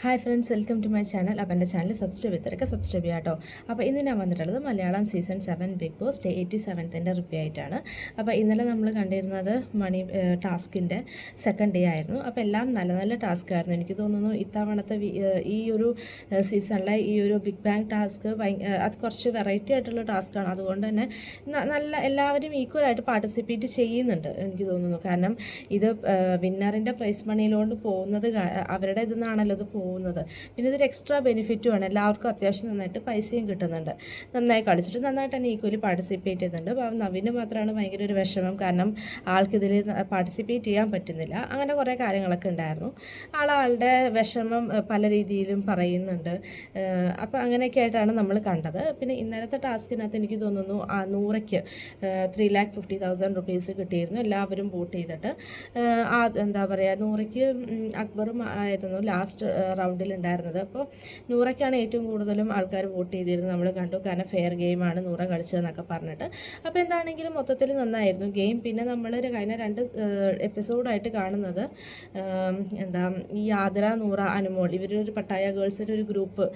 Hi friends, welcome to my channel. അപ്പോൾ എൻ്റെ channel subscribe ചെയ്യാം കേട്ടോ. അപ്പോൾ ഇന്ന് ഞാൻ വന്നിട്ടുള്ളത് Malayalam season 7 Bigg Boss day 87ൻ്റെ റിവ്യൂ ആയിട്ടാണ്. അപ്പോൾ ഇന്നലെ നമ്മൾ കണ്ടിരുന്നത് മണി ടാസ്കിൻ്റെ സെക്കൻഡ് ഡേ ആയിരുന്നു. അപ്പോൾ എല്ലാം നല്ല നല്ല ടാസ്ക് ആയിരുന്നു. എനിക്ക് തോന്നുന്നു ഇത്തവണത്തെ ഈ ഒരു സീസണിലെ ഈ ഒരു ബിഗ് ബാങ് ടാസ്ക് അത് കുറച്ച് വെറൈറ്റി ആയിട്ടുള്ള ടാസ്ക്കാണ്. അതുകൊണ്ട് തന്നെ നല്ല എല്ലാവരും ഈക്വലായിട്ട് പാർട്ടിസിപ്പേറ്റ് ചെയ്യുന്നുണ്ട് എനിക്ക് തോന്നുന്നു. കാരണം ഇത് വിന്നറിൻ്റെ പ്രൈസ് മണിയിലോട്ട് പോകുന്നത് അവരുടെ ഇതെന്നാണല്ലോ ഇത് പോകുന്നത്. പിന്നെ ഇതൊരു എക്സ്ട്രാ ബെനിഫിറ്റുമാണ്. എല്ലാവർക്കും അത്യാവശ്യം നന്നായിട്ട് പൈസയും കിട്ടുന്നുണ്ട്. നന്നായി കളിച്ചിട്ട് നന്നായിട്ട് തന്നെ ഈക്വലി പാർട്ടിസിപ്പേറ്റ് ചെയ്യുന്നുണ്ട്. അപ്പോൾ നവീന് മാത്രമാണ് ഭയങ്കര ഒരു വിഷമം. കാരണം ആൾക്കിതിൽ പാർട്ടിസിപ്പേറ്റ് ചെയ്യാൻ പറ്റുന്നില്ല. അങ്ങനെ കുറേ കാര്യങ്ങളൊക്കെ ഉണ്ടായിരുന്നു. ആളുടെ വിഷമം പല രീതിയിലും പറയുന്നുണ്ട്. അപ്പോൾ അങ്ങനെയൊക്കെ ആയിട്ടാണ് നമ്മൾ കണ്ടത്. പിന്നെ ഇന്നലത്തെ ടാസ്കിനകത്ത് എനിക്ക് തോന്നുന്നു നൂറയ്ക്ക് 3,50,000 റുപ്പീസ് കിട്ടിയിരുന്നു. എല്ലാവരും വോട്ട് ചെയ്തിട്ട് എന്താ പറയുക, നൂറയ്ക്ക് അക്ബറും ആയിരുന്നു ലാസ്റ്റ് റൗണ്ടിൽ ഉണ്ടായിരുന്നത്. അപ്പോൾ നൂറയ്ക്കാണ് ഏറ്റവും കൂടുതലും ആൾക്കാർ വോട്ട് ചെയ്തിരുന്നത് നമ്മൾ കണ്ടു. കാരണം ഫെയർ ഗെയിമാണ് നൂറ കളിച്ചതെന്നൊക്കെ പറഞ്ഞിട്ട്. അപ്പോൾ എന്താണെങ്കിലും മൊത്തത്തിൽ നന്നായിരുന്നു ഗെയിം. പിന്നെ നമ്മൾ കഴിഞ്ഞ 2 എപ്പിസോഡായിട്ട് കാണുന്നത് ഈ ആതിര, നൂറ, അനുമോൾ ഇവരൊരു പട്ടായ ഗേൾസിൻ്റെ ഒരു ഗ്രൂപ്പ്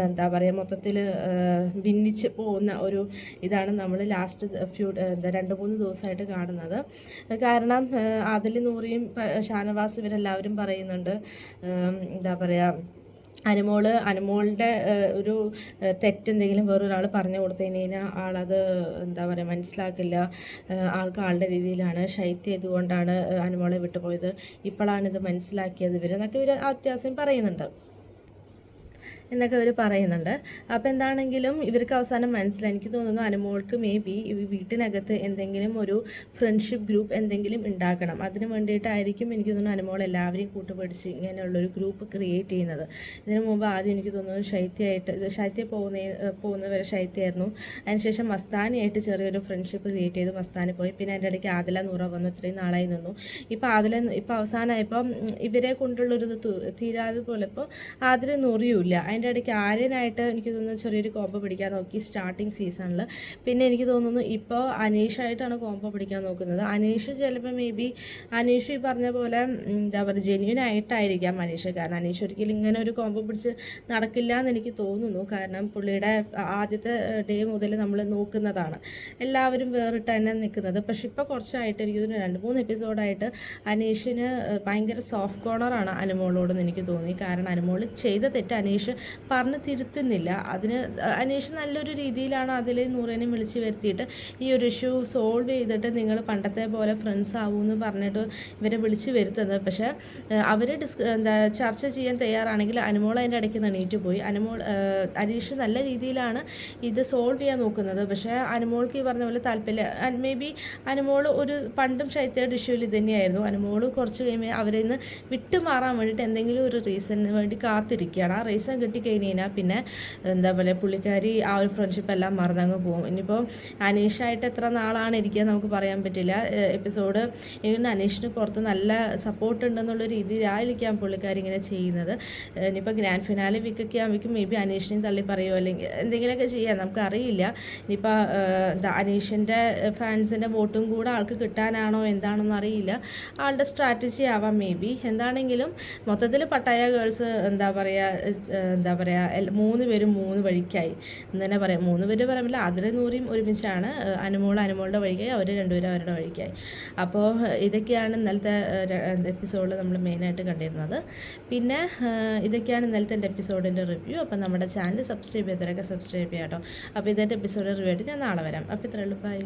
എന്താ പറയുക മൊത്തത്തിൽ ഭിന്നിച്ച് പോകുന്ന ഒരു ഇതാണ് നമ്മൾ ലാസ്റ്റ് 2-3 ദിവസമായിട്ട് കാണുന്നത്. കാരണം ആദിൽ, നൂറിയും ഷാനവാസ് ഇവരെല്ലാവരും പറയുന്നുണ്ട് എന്താ പറയുക, അനുമോളുടെ ഒരു തെറ്റെന്തെങ്കിലും വേറൊരാൾ പറഞ്ഞു കൊടുത്തു കഴിഞ്ഞാൽ ആളത് എന്താ പറയുക മനസ്സിലാക്കില്ല. ആളുടെ രീതിയിലാണ് ശൈത്യം ഇതുകൊണ്ടാണ് അനുമോളെ വിട്ടുപോയത്, ഇപ്പോഴാണിത് മനസ്സിലാക്കിയത് എന്നൊക്കെ ഇവർ അത്യാവശ്യം പറയുന്നുണ്ട് എന്നൊക്കെ അവർ പറയുന്നുണ്ട്. അപ്പോൾ എന്താണെങ്കിലും ഇവർക്ക് അവസാനം മനസ്സിലായി. എനിക്ക് തോന്നുന്നു അനുമോൾക്ക് മേ ബി ഈ വീട്ടിനകത്ത് എന്തെങ്കിലും ഒരു ഫ്രണ്ട്ഷിപ്പ് ഗ്രൂപ്പ് എന്തെങ്കിലും ഉണ്ടാക്കണം. അതിന് വേണ്ടിയിട്ടായിരിക്കും എനിക്ക് തോന്നുന്നു അനുമോൾ എല്ലാവരെയും കൂട്ടുപിടിച്ച് ഇങ്ങനെയുള്ളൊരു ഗ്രൂപ്പ് ക്രിയേറ്റ് ചെയ്യുന്നത്. ഇതിനു മുമ്പ് ആദ്യം എനിക്ക് തോന്നുന്നു ശൈത്യ പോകുന്നവരെ ശൈത്യമായിരുന്നു. അതിനുശേഷം മസ്താനിയായിട്ട് ചെറിയൊരു ഫ്രണ്ട്ഷിപ്പ് ക്രിയേറ്റ് ചെയ്തു. മസ്താനി പോയി. പിന്നെ അതിൻ്റെ ഇടയ്ക്ക് ആദില, നൂറ വന്നു. ഇത്രയും നാളായി നിന്നു. ഇപ്പോൾ അവസാനമായപ്പം ഇവരെ കൊണ്ടുള്ളൊരു തീരാതെ പോലെ ഇപ്പോൾ ആദില, നൂറിയുമില്ല. അതിൻ്റെ ഇടയ്ക്ക് ആര്യനായിട്ട് എനിക്ക് തോന്നുന്നു ചെറിയൊരു കോമ്പോ പിടിക്കാൻ നോക്കി സ്റ്റാർട്ടിങ് സീസണിൽ. പിന്നെ എനിക്ക് തോന്നുന്നു ഇപ്പോൾ അനീഷായിട്ടാണ് കോമ്പോ പിടിക്കാൻ നോക്കുന്നത്. അനീഷ് ചിലപ്പോൾ മേ ബി അനീഷ് ഈ പറഞ്ഞ പോലെ എന്താ പറയുക ജെന്യൂൻ ആയിട്ടായിരിക്കാം അനീഷ്. കാരണം അനീഷ് ഒരിക്കലും ഇങ്ങനെ ഒരു കോമ്പോ പിടിച്ച് നടക്കില്ല എന്ന് എനിക്ക് തോന്നുന്നു. കാരണം പുള്ളിയുടെ ആദ്യത്തെ ഡേ മുതൽ നമ്മൾ നോക്കുന്നതാണ് എല്ലാവരും വേറിട്ട് തന്നെ നിൽക്കുന്നത്. പക്ഷെ ഇപ്പോൾ കുറച്ചായിട്ട് എനിക്ക് തോന്നുന്നു 2-3 എപ്പിസോഡായിട്ട് അനീഷിന് ഭയങ്കര സോഫ്റ്റ് കോർണറാണ് അനുമോളോടെന്ന് എനിക്ക് തോന്നി. കാരണം അനുമോൾ ചെയ്ത തെറ്റ് അനീഷ് പറഞ്ഞ് തിരുത്തുന്നില്ല. അതിന് അനീഷ് നല്ലൊരു രീതിയിലാണ് അതിൽ നൂറേനെയും വിളിച്ച് വരുത്തിയിട്ട് ഈ ഒരു ഇഷ്യൂ സോൾവ് ചെയ്തിട്ട് നിങ്ങൾ പണ്ടത്തെ പോലെ ഫ്രണ്ട്സ് ആവുമെന്ന് പറഞ്ഞിട്ട് ഇവരെ വിളിച്ച് വരുത്തുന്നത്. പക്ഷേ അവർ ചർച്ച ചെയ്യാൻ തയ്യാറാണെങ്കിൽ അനുമോൾ അതിൻ്റെ ഇടയ്ക്ക് എണീറ്റ് പോയി. അനീഷ് നല്ല രീതിയിലാണ് ഇത് സോൾവ് ചെയ്യാൻ നോക്കുന്നത്. പക്ഷേ അനുമോൾക്ക് ഈ പറഞ്ഞ പോലെ താല്പര്യം മേ ബി അനുമോൾ ഒരു പണ്ടും ശൈത്യയുടെ ഇഷ്യൂവിൽ ഇത് തന്നെയായിരുന്നു. അനുമോൾ കുറച്ച് കഴിയുമ്പോൾ അവരിൽ നിന്ന് വിട്ടുമാറാൻ വേണ്ടിയിട്ട് എന്തെങ്കിലും ഒരു റീസണിന് വേണ്ടി കാത്തിരിക്കുകയാണ്. ആ റീസൺ കിട്ടിക്കഴിഞ്ഞാൽ പിന്നെ എന്താ പറയുക പുള്ളിക്കാരി ആ ഒരു ഫ്രണ്ട്ഷിപ്പ് എല്ലാം മറന്നങ്ങ് പോകും. ഇനിയിപ്പോൾ അനീഷായിട്ട് എത്ര നാളാണ് ഇരിക്കുക നമുക്ക് പറയാൻ പറ്റില്ല. എപ്പിസോഡ് ഇനി അനീഷിന് പുറത്ത് നല്ല സപ്പോർട്ട് ഉണ്ടെന്നുള്ള രീതിയിലായിരിക്കാം പുള്ളിക്കാരി ഇങ്ങനെ ചെയ്യുന്നത്. ഇനിയിപ്പോൾ ഗ്രാൻഡ് ഫിനാലെ വീക്കൊക്കെ ആകുമ്പോഴേക്കും മേ ബി അനീഷിനെയും തള്ളി പറയുമോ അല്ലെങ്കിൽ എന്തെങ്കിലുമൊക്കെ ചെയ്യാം, നമുക്കറിയില്ല. ഇനിയിപ്പോൾ അനീഷിൻ്റെ ഫാൻസിൻ്റെ വോട്ടും കൂടെ ആൾക്ക് കിട്ടാനാണോ എന്താണെന്ന് അറിയില്ല. ആളുടെ സ്ട്രാറ്റജി ആവാം മേ ബി. എന്താണെങ്കിലും മൊത്തത്തിൽ പട്ടായ ഗേൾസ് എന്താ പറയുക 3 പേരും 3 വഴിക്കായി എന്ന് തന്നെ പറയാം. 3 പേര് പറയുമ്പോൾ അതിലെ നൂറിയും ഒരുമിച്ചാണ്. അനുമോളുടെ വഴിക്കായി, അവർ 2 പേരും അവരുടെ വഴിക്കായി. അപ്പോൾ ഇതൊക്കെയാണ് ഇന്നലത്തെ എപ്പിസോഡിൽ നമ്മൾ മെയിനായിട്ട് കണ്ടിരുന്നത്. പിന്നെ ഇതൊക്കെയാണ് ഇന്നലത്തെ എൻ്റെ എപ്പിസോഡിൻ്റെ റിവ്യൂ. അപ്പോൾ നമ്മുടെ ചാനൽ സബ്സ്ക്രൈബ് ചെയ്തവരൊക്കെ സബ്സ്ക്രൈബ് ചെയ്യാം കേട്ടോ. അപ്പോൾ ഇതിൻ്റെ എപ്പിസോഡ് റിവ്യൂ ആയിട്ട് ഞാൻ നാളെ വരാം. അപ്പോൾ ഇത്രയേ ഉള്ളൂ. ബൈ.